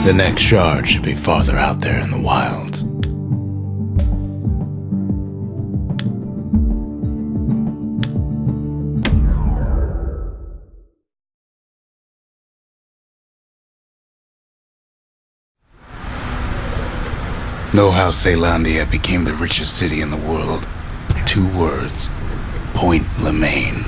The next shard should be farther out there in the wilds. Know how Caelondia became the richest city in the world? 2 words. Point Lemaine.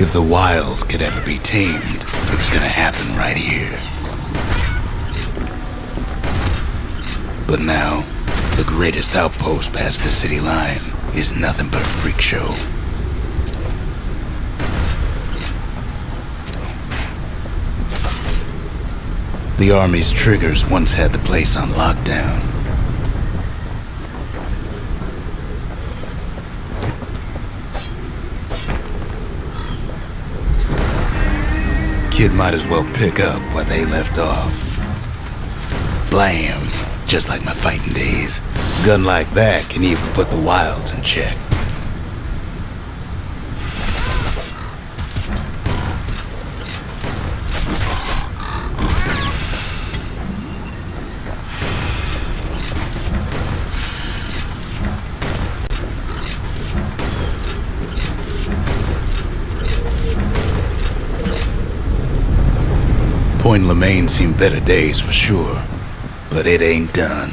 If the wilds could ever be tamed, it was gonna happen right here. But now, the greatest outpost past the city line is nothing but a freak show. The army's triggers once had the place on lockdown. Kid might as well pick up where they left off. Blam! Just like my fighting days. Gun like that can even put the wilds in check. Point Lemaine seen better days for sure, but it ain't done.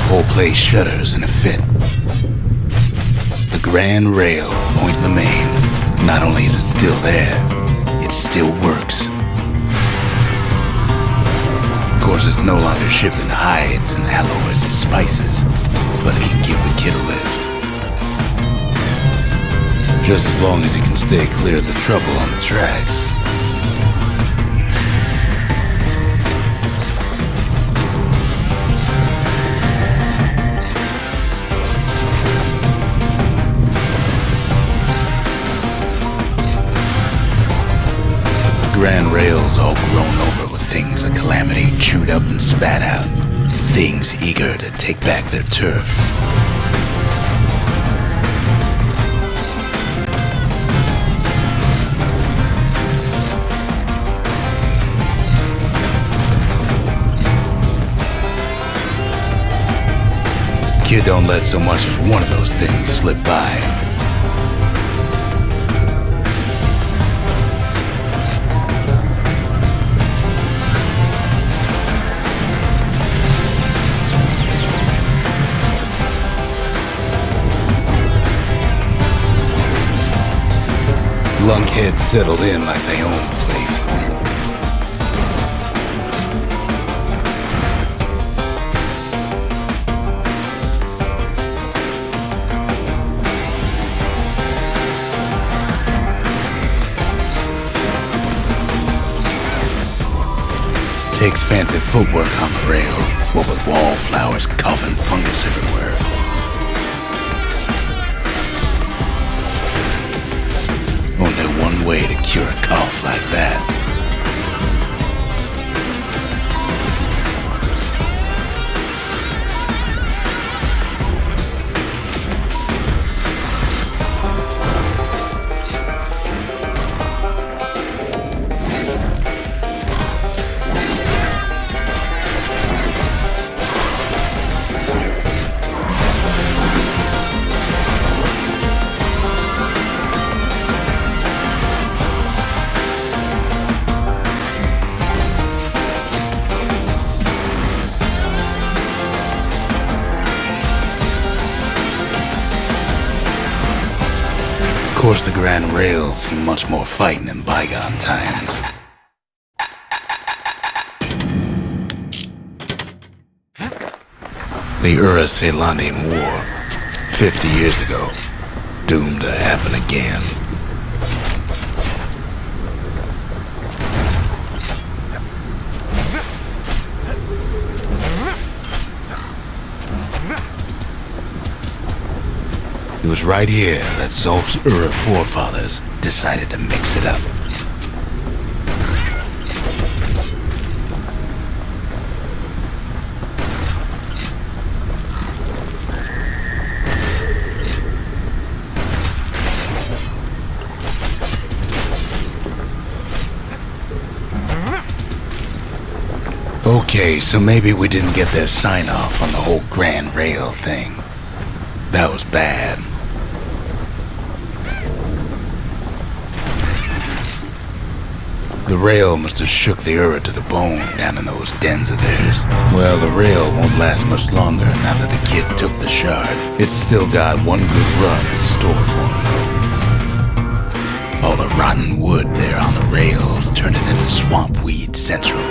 Whole place shudders in a fit. The grand rail of Point Lemaine, not only is it still there, it still works. Of course, it's no longer shipping hides and alloys and spices, but it can give the kid a lift. Just as long as he can stay clear of the trouble on the tracks. Grand rails all grown over with things of calamity chewed up and spat out. Things eager to take back their turf. Kid don't let so much as one of those things slip by. Lunkheads settled in like they own the place. Takes fancy footwork on the rail, what with wallflowers, coughing fungus everywhere. Only one way to cure a cough like that. Of course, the Grand Rails seem much more fighting in bygone times. The Caelondian War, 50 years ago, doomed to happen again. was right here that Zolf's forefathers decided to mix it up. Okay, so maybe we didn't get their sign-off on the whole Grand Rail thing. That was bad. The rail must have shook the Ura to the bone down in those dens of theirs. Well, the rail won't last much longer now that the kid took the shard. It's still got one good run in store for him, though. All the rotten wood there on the rails turned it into swamp weed central.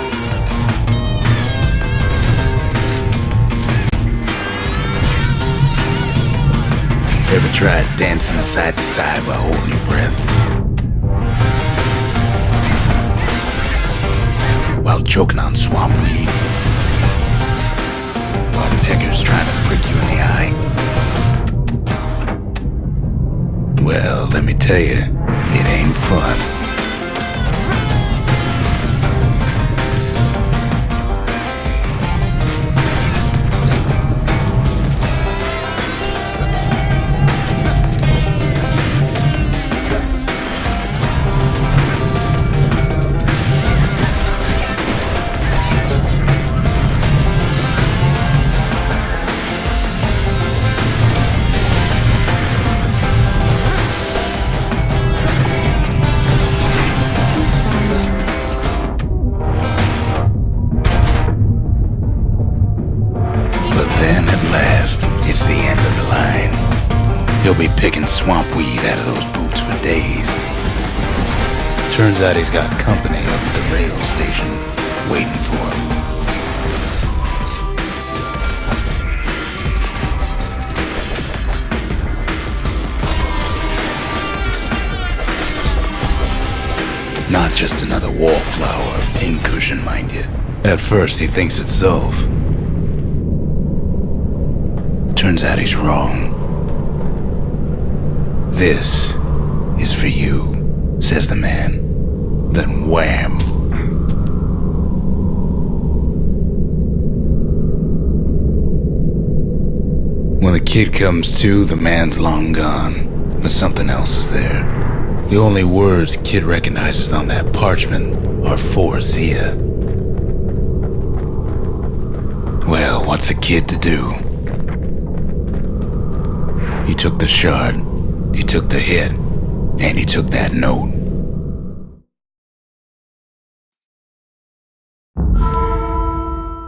Ever tried dancing side to side while holding your breath? While choking on swamp weed? While peckers trying to prick you in the eye? Well, let me tell you, it ain't fun. It's the end of the line. He'll be picking swamp weed out of those boots for days. Turns out he's got company up at the rail station, waiting for him. Not just another wallflower or pincushion, mind you. At first he thinks it's Zolf. Turns out he's wrong. This is for you, says the man. Then wham! When the kid comes to, the man's long gone, but something else is there. The only words kid recognizes on that parchment are for Zia. Well, what's a kid to do? He took the shard, he took the hit, and he took that note.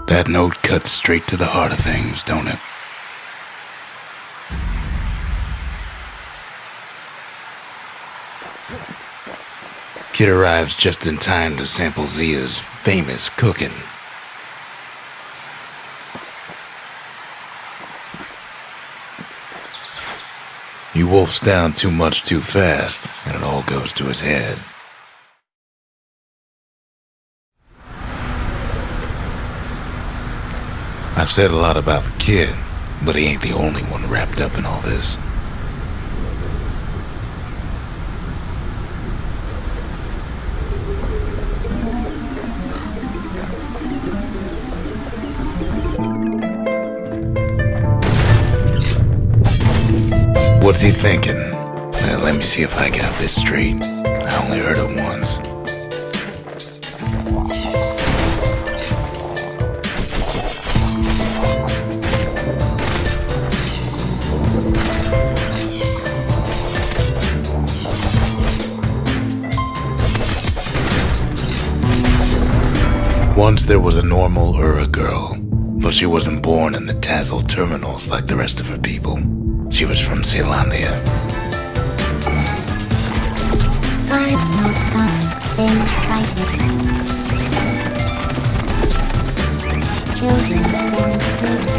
That note cuts straight to the heart of things, don't it? Kid arrives just in time to sample Zia's famous cooking. He wolfs down too much too fast, and it all goes to his head. I've said a lot about the kid, but he ain't the only one wrapped up in all this. What's he thinking? Well, let me see if I got this straight. I only heard it once. Once there was a normal Ura girl, but she wasn't born in the Tassel terminals like the rest of her people. She was from Zealandia. I'm not fun inside children stand good. Would you come with me, please?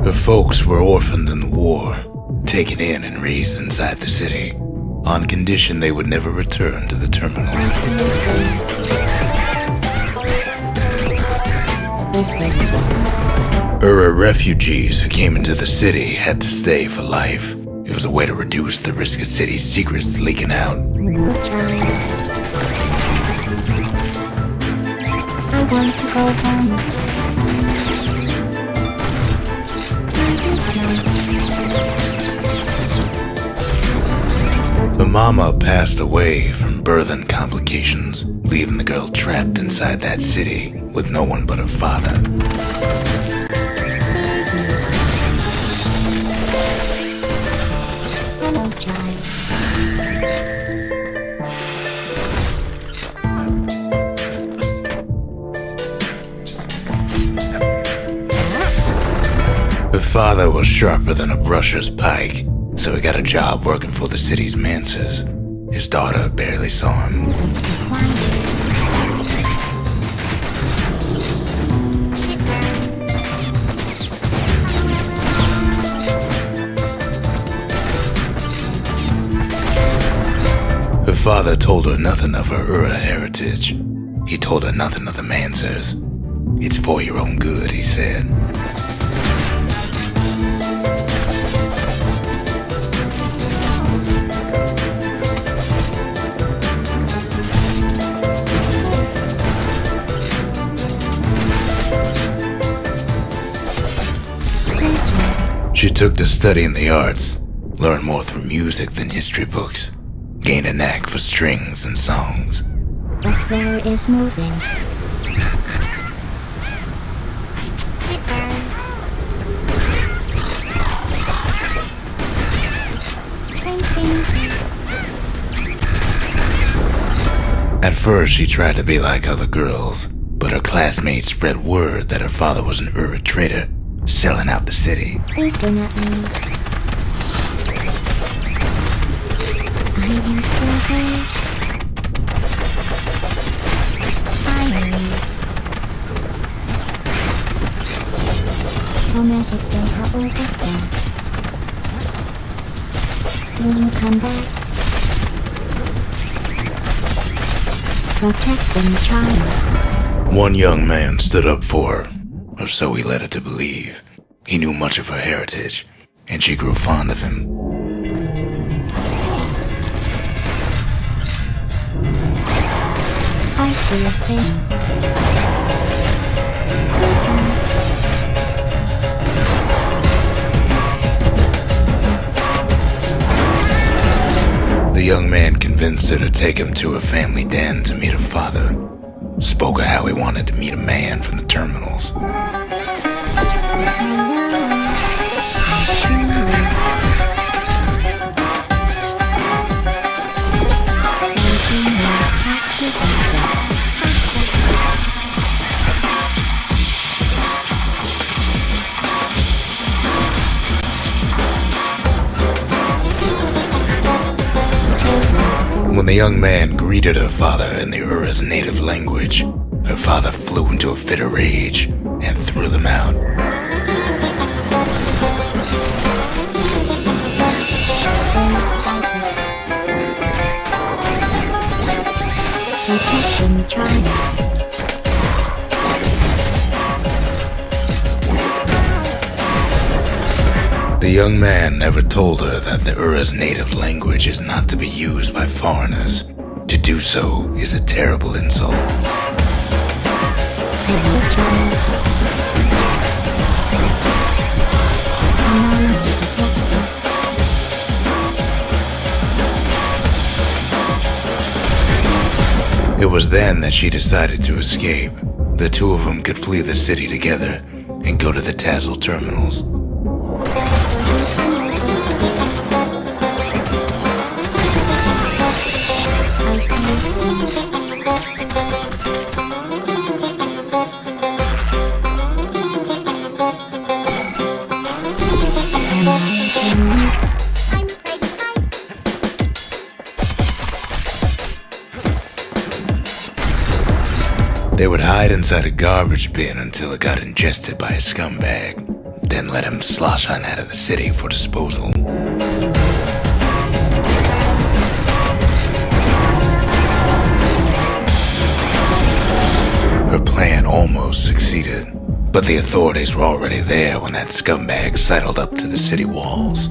Her folks were orphaned in the war, taken in and raised inside the city, on condition they would never return to the terminals. Refugees who came into the city had to stay for life. It was a way to reduce the risk of city secrets leaking out. I want to go home. The mama passed away from birthing complications, leaving the girl trapped inside that city with no one but her father. Hello, child. Her father was sharper than a brusher's pike, so he got a job working for the city's mancers. His daughter barely saw him. Her father told her nothing of her heritage. He told her nothing of the mancers. It's for your own good, he said. She took to studying the arts, learned more through music than history books, gained a knack for strings and songs. The flower is moving. At first, she tried to be like other girls, but her classmates spread word that her father was an trader, selling out the city. Who's been at me? Are you still there? Finally. Traumatic data overflow. Will you come back? Protect them, child. One young man stood up for her, or so he led her to believe. He knew much of her heritage, and she grew fond of him. I see a thing. The young man convinced her to take him to her family den to meet her father. Spoke of how he wanted to meet a man from the terminals. When the young man greeted her father in the Ura's native language, her father flew into a fit of rage and threw them out. Protecting China. The young man never told her that the Ura's native language is not to be used by foreigners. To do so is a terrible insult. It was then that she decided to escape. The two of them could flee the city together and go to the Tassel terminals. They would hide inside a garbage bin until it got ingested by a scumbag. then let him slosh on out of the city for disposal. Her plan almost succeeded, but the authorities were already there when that scumbag sidled up to the city walls.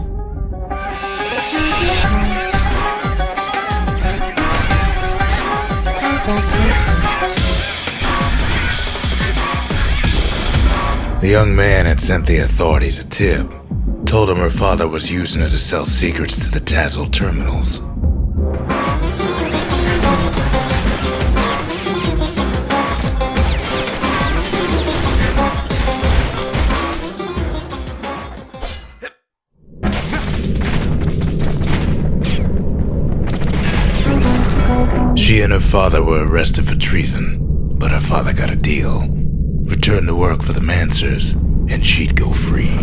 The young man had sent the authorities a tip, told him her father was using her to sell secrets to the Tassel terminals. She and her father were arrested for treason, but her father got a deal. Returned to work for the Mansers, and she'd go free.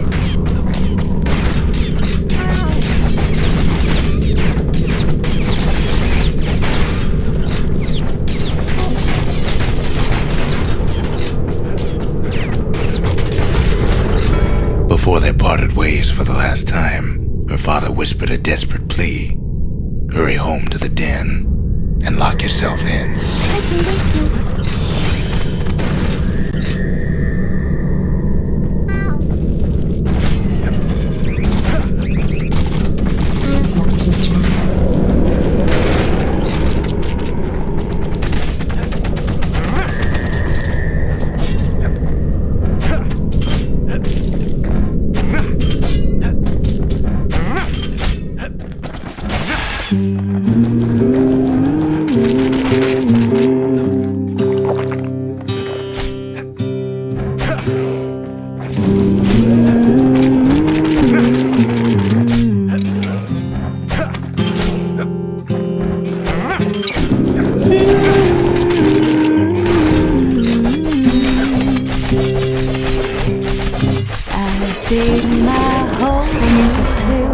Before they parted ways for the last time, her father whispered a desperate plea. Hurry home to the den and lock yourself in.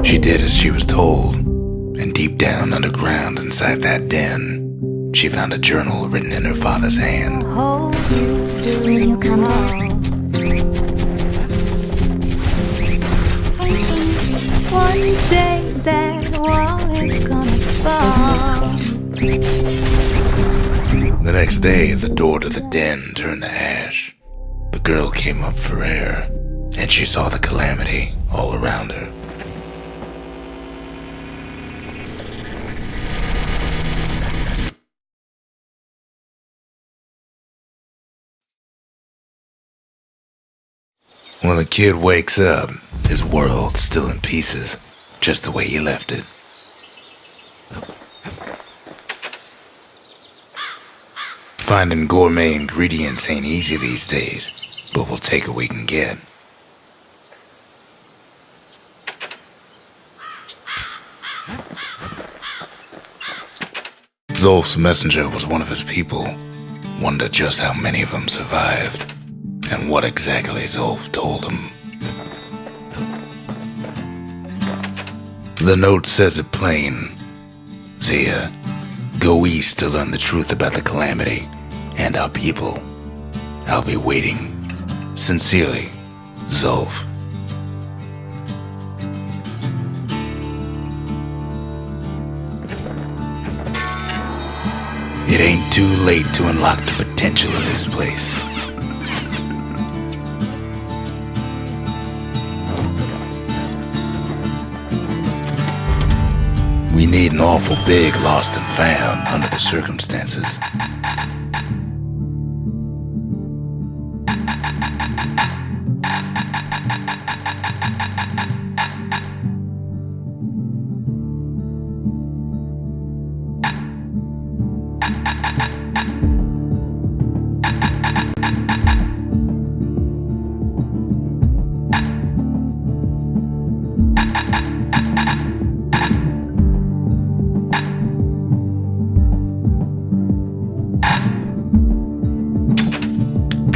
She did as she was told, and deep down underground inside that den, she found a journal written in her father's hand. Will you come back? One day that wall is gonna fall. The next day, the door to the den turned to ash. The girl came up for air, and she saw the calamity all around her. When the kid wakes up, his world's still in pieces, just the way he left it. Finding gourmet ingredients ain't easy these days, but we'll take what we can get. Zolf's messenger was one of his people. Wondered just how many of them survived, and what exactly Zolf told him. The note says it plain. Zia, go east to learn the truth about the calamity and our people. I'll be waiting. Sincerely, Zolf. It ain't too late to unlock the potential of this place. We need an awful big lost and found under the circumstances.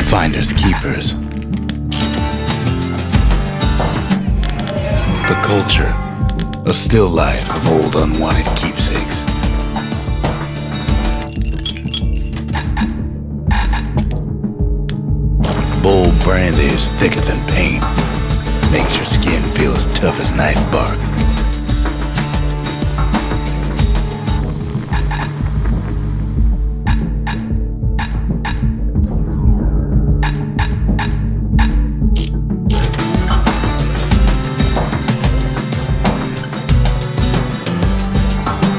Finders keepers. The culture, a still life of old unwanted keepsakes. Bold brandy is thicker than paint. off his knife bark.